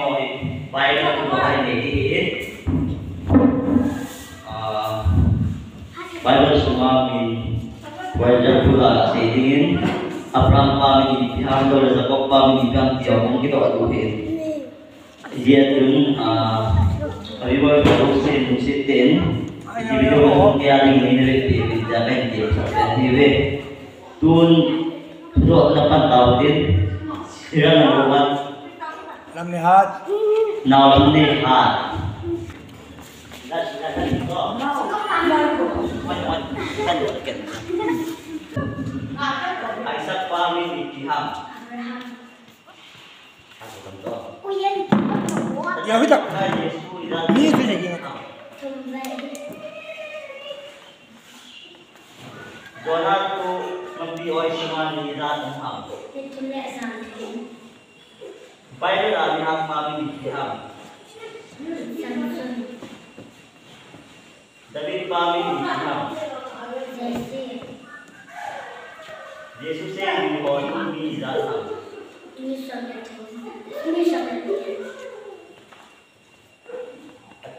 hồi bay ra từ bay này đi bay ra semua min wajar pula sedingin Abraham kami pihak dari Jacob kami pihak Tiaw mungkin kita aduhin dia tun kami baru musim jadi orang yang ini di jalan dia sampai ini tun sudah 8 tahun sirang rumah Lam Nihat Lam Nihat Aisyah kami di pihak ya kita ini tu je kita Jonah tu nabi oi semua ni dah ham. Baik dah lihat kami di pihak. David kami di pihak. Yesus yang dibawa ni dah ham.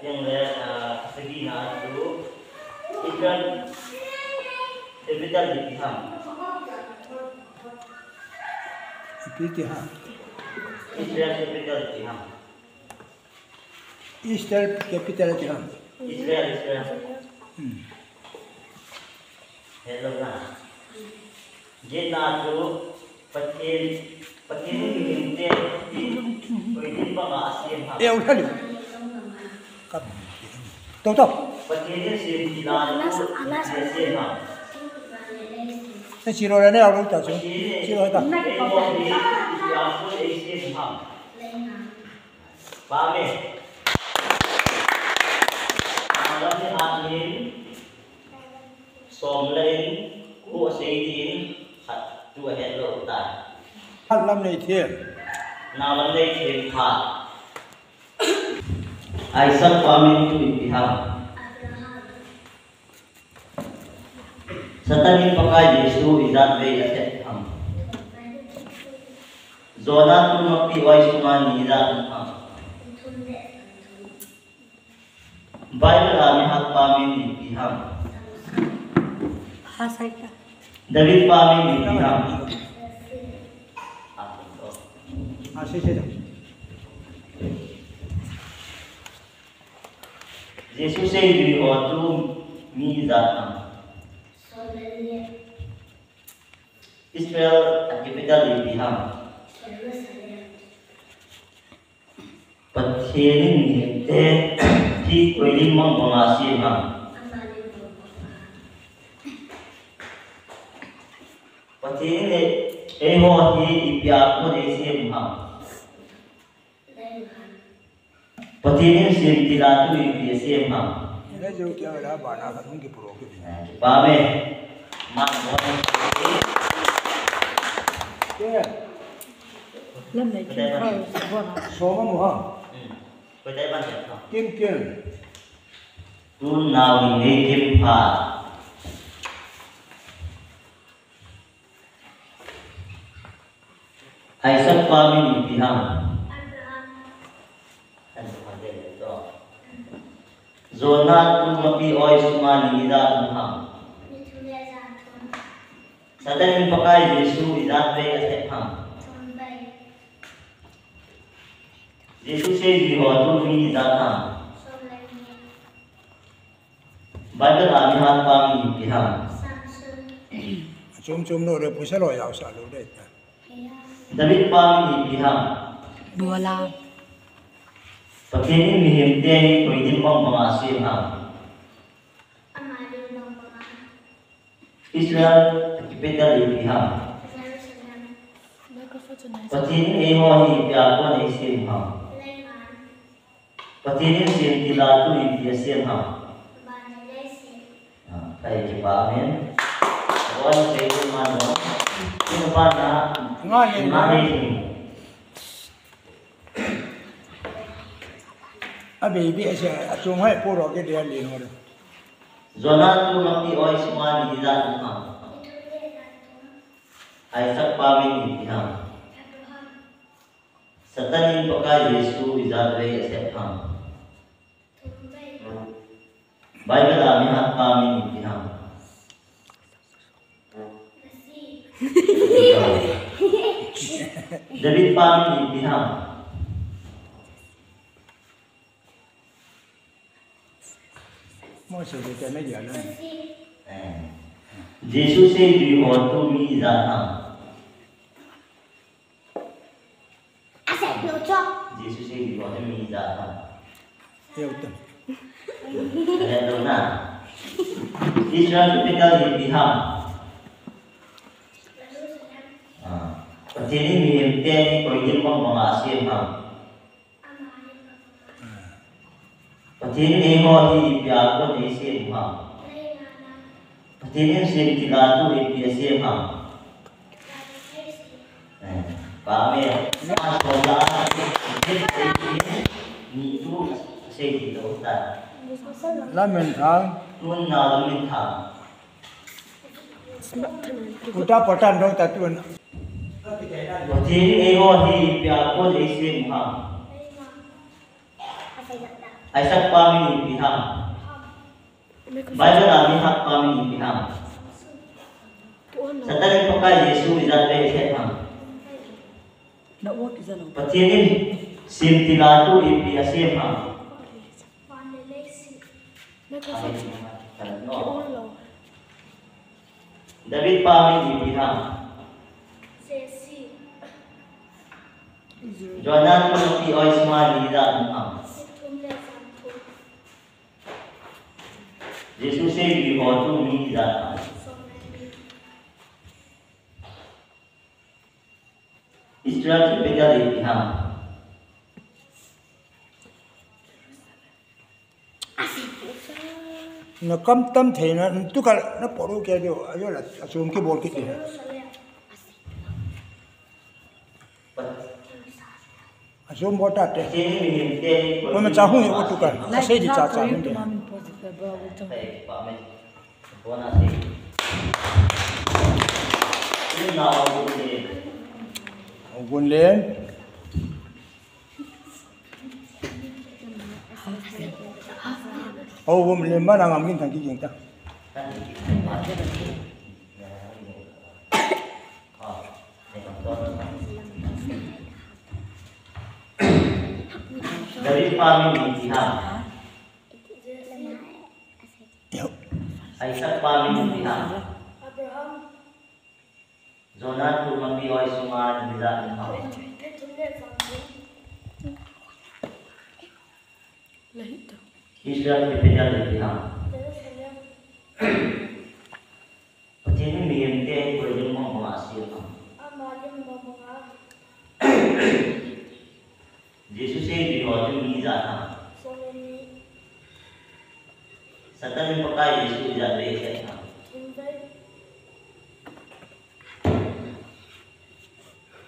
Yang segi nak tu ikan capital di pihak. Pihak Israel capital di pihak. Israel capital pihak. Israel. Hello lah. Jadi tu patin ini dia ini bangga Asia. Udah dulu. Kap. Tahu. Patin sih dilan tu Asia. Siro ni aku tak tahu. Siro tak. Paham? Malam ni angin, somlain, ku seidin, dua hello tak. Malam ni tiap. Malam ni tiap. Aisyah pamin tu pihak. Satanin pakai Yesus izat be aset ham. Zona tu mapi wai sungan izat ham. Bible kami hak pamin di pihak. Hasaika. David pamin di pihak. Asyik. Yesus sendiri waktu izat ham. Israel capital di pihak. Patin ni di kuili mengasi ham. Patin ni di ipiak pun isi ham. Patin ni sentilah tu isi ham. Ini jauh tiada lah banyak orang ke pulau ke. Paham? Mak orang Lâm này chuyên khơi buồn à? Số mà mua. Betul banyak. Kim. Tu nawi ni kim pa. Aisyah kami di pihak. Zona tu mapi oi semua ni dah ham. Satan pakai Yesus izat be aset ham. Yesus di waktu ni izat ham. Bible kami hak kami di pihak. Cum no le pusat lo ya usah lo deh. David kami di pihak. Bola. Pakai ni mihim dia kuini mengasi ham. Israel capital di pihak. Pakai ni emohi piakon isi ham. Pakai ni sentilah tu isi ham. Kayak kipamin. Orang saya mana? Siapa nak? Ngani. Abi biasa cuma hai pura ke dia lino le. Zona tu mapi oi semua di dalam ham. Aisyah pamin di pihak. Satanin pakai Yesus izadwe sepham. Bible kami hat kami nipiham. David kami nipiham. Mau sebutkan aja lah. Yesus se bihotu mi izadham. Yesus se bihotu mi izadham. Ya betul. Ada na. Israel kita nipiham. Pati ni mihimten ko yung mga asim ham. Pati ni mo di piago ni sim ham. Pati ni sim tigato ni piasim ham. Kami masola ni tu say dito ta. Lamen thang. Tun na lamin thang. Uta patan dong tatuan. Pati ni mo di piago ni sim ham. Aisyah kami ni piham. Bible kami hak kami ni piham. Satanin pakai Yesus izadwe sepham. Pati ni sim tigato ipi asim ham. David kami ni piham. Jonan pati oisma ni ham. Yesus se bihotu mi izadham. Israel kita nipiham. Na kam tam thei na tu kal na poru ke dio ayo la asum ke bol ke ke. Asum bota te. Pati ni mihimten Ko ma chahu ye tu kal. Asai di cha cha hun de. Bona se. Ini nawa ni. Gun len. Oh, bom len ba na ngam kin thang ki jing ta. Dari kami nipiham. Yo. Aisyah kami nipiham. Jonah tu mapi oisma ni izadham. Israel kita nipiham. Pati ni mihimten ko yung mga asim ham. Yesus se bihotu mi izadham. Satanin pakai Yesus izadwe sepham.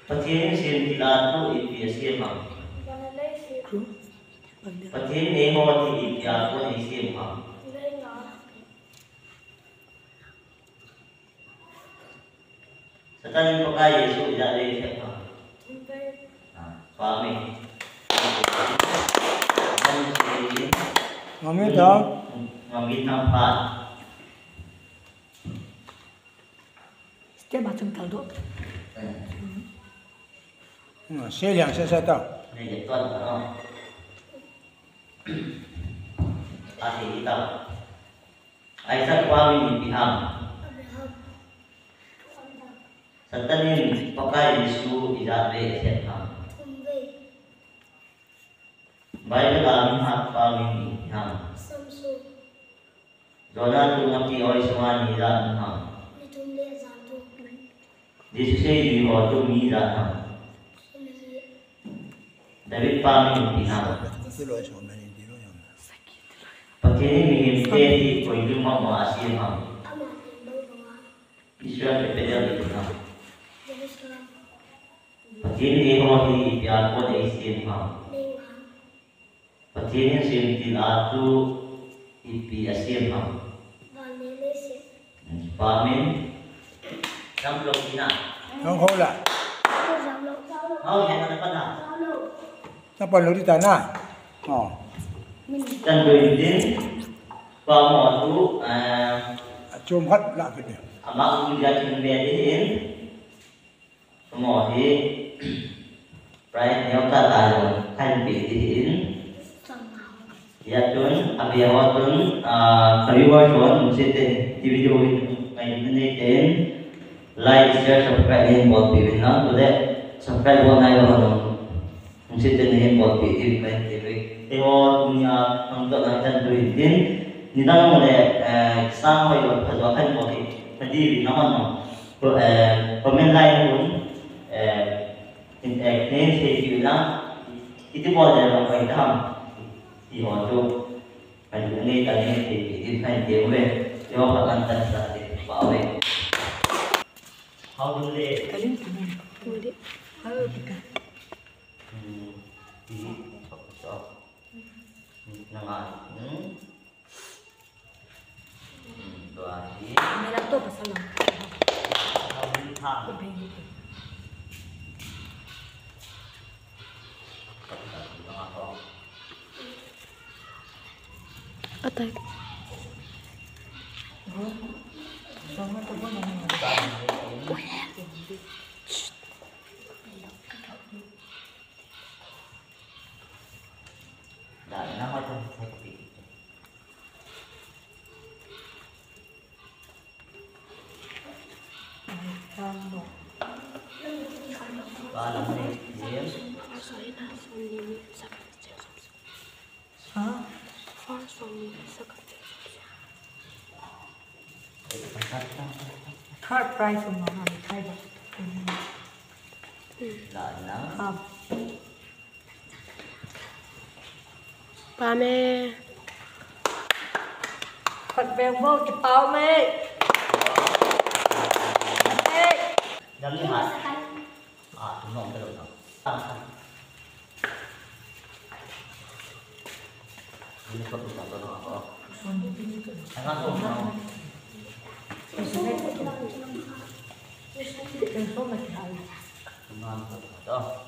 Pati ni sim tigato ipi asim ham. Pati ni mo di piago ni sim ham. Satanin pakai Yesus izadwe sepham. Kami. Ngam thang. Ngami tampat. Setiap macam taldo. Se liang se sa ta. Này dịch tuần phải không? Ta thì đi tập. Ai sát qua mình piham. Satanin pakai Yesus izadwe sepham. Bible kami hak kami piham. Jonah tu mapi oisma ni izadham. Yesus se bihotu mi izadham. David kami piham. Pati ni mihimten ko yung mga asim ham. Israel kita nipiham. Pati ni mo di piago ni isim ham. Pati ni sim tigato ipi asim ham. Pamin. Samlok ina. Không khô là. Oh, yan na pala. Napanood kita na. Oh. Dan din pa mo tu At sumat lapit niya. ama uja chimbein mo hi right nyaw ta tayo kan bi din ya tun abia watun kariwa shon musite video ngai ne ten like share subscribe in bot bi na to de subscribe bot na yo no musite ne bot bi di kai di Teo punya untuk akan beritin, ni dalam oleh sama yang perjuangan bagi tadi nama pemain lain pun ini saya bilang itu boleh orang kita di hotel kan ini tadi di kan dia boleh dia akan terjadi bahawa how do they Kalian teman. Kemudian. Halo kita. Nangai, dua hari. Merah tu pasal lah. Hari ham. Atai. Sama tu pun nama. Dan nama tu seperti itu. Balam ni dia. Hah? Third prize của nó là 12 bạc. Dan nama. Không. Ba mẹ Phật về vô cái bao mê. Yang ni hat. Tu nom terus. Ini kau tu tak tahu apa. Sangat tu. Cái số mà cái Mantap.